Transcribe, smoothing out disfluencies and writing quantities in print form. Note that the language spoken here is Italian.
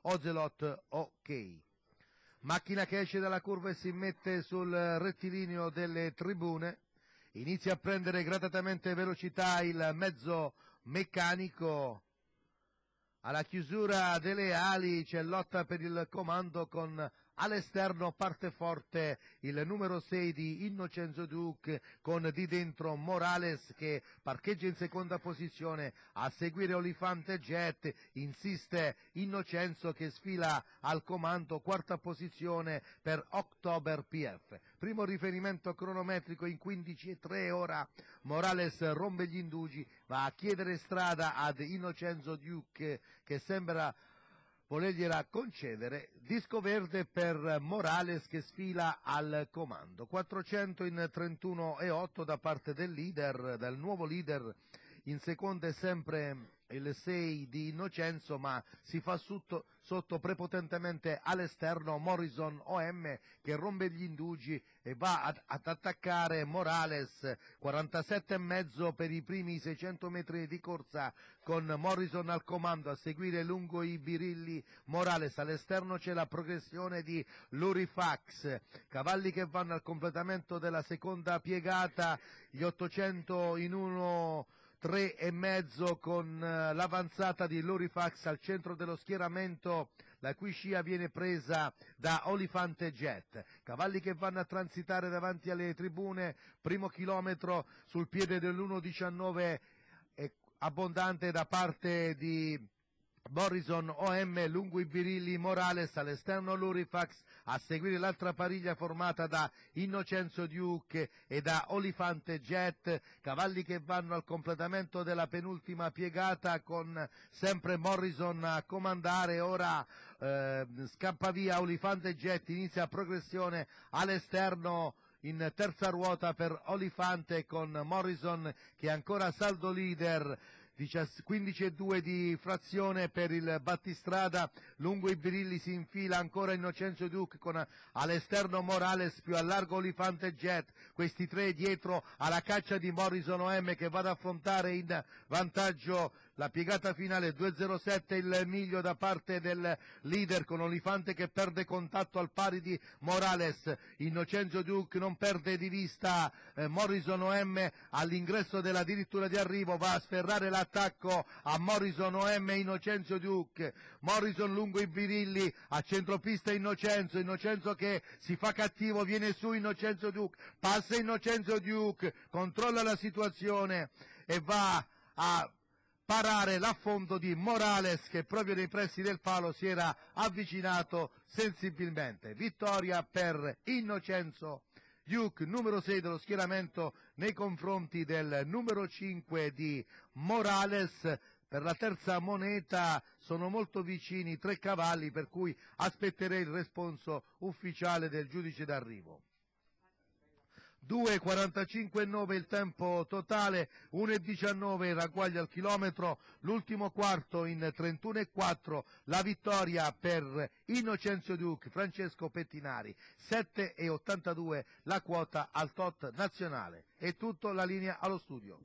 Ocelot OK. Macchina che esce dalla curva e si mette sul rettilineo delle tribune, inizia a prendere gradatamente velocità il mezzo meccanico. Alla chiusura delle ali c'è lotta per il comando con all'esterno parte forte il numero 6 di Innocenzo Duc con di dentro Morales che parcheggia in seconda posizione. A seguire Olifante Jet, insiste Innocenzo che sfila al comando, quarta posizione per October PF. Primo riferimento cronometrico in 15:03 ora. Morales rompe gli indugi, va a chiedere strada ad Innocenzo Duc che sembra volergliela concedere. Disco verde per Morales che sfila al comando. 400 in 31:08 da parte del leader, del nuovo leader. In seconda è sempre il 6 di Innocenzo, ma si fa sotto prepotentemente all'esterno Morrison OM che rompe gli indugi e va ad attaccare Morales. 47,5 per i primi 600 metri di corsa con Morrison al comando, a seguire lungo i birilli Morales. All'esterno c'è la progressione di Lurifax, cavalli che vanno al completamento della seconda piegata, gli 800 in 1:03,5 con l'avanzata di Lurifax al centro dello schieramento, la cui scia viene presa da Olifante Jet. Cavalli che vanno a transitare davanti alle tribune, primo chilometro sul piede dell'1:19 abbondante da parte di Morrison OM, lungo i birilli Morales, all'esterno Lurifax, a seguire l'altra pariglia formata da Innocenzo Duc e da Olifante Jet, cavalli che vanno al completamento della penultima piegata con sempre Morrison a comandare. Ora scappa via Olifante Jet, inizia progressione all'esterno in terza ruota per Olifante con Morrison che è ancora saldo leader. 15,2 di frazione per il battistrada, lungo i birilli si infila ancora Innocenzo Duc con all'esterno Morales, più a largo Olifante Jet, questi tre dietro alla caccia di Morrison OM che va ad affrontare in vantaggio la piegata finale. 2,07 il miglio da parte del leader con Olifante che perde contatto al pari di Morales. Innocenzo Duc non perde di vista Morrison OM all'ingresso della dirittura di arrivo, va a sferrare l'attacco a Morrison OM e Innocenzo Duc. Morrison lungo i birilli, a centropista Innocenzo che si fa cattivo, viene su Innocenzo Duc, passa Innocenzo Duc, controlla la situazione e va a parare l'affondo di Morales che proprio nei pressi del palo si era avvicinato sensibilmente. Vittoria per Innocenzo Duc, numero 6 dello schieramento, nei confronti del numero 5 di Morales. Per la terza moneta sono molto vicini 3 cavalli, per cui aspetterei il responso ufficiale del giudice d'arrivo. 2,45,9 il tempo totale, 1,19 ragguaglia al chilometro, l'ultimo quarto in 31,4 la vittoria per Innocenzo Duc, Francesco Pettinari, 7,82 la quota al tot nazionale. È tutto, la linea allo studio.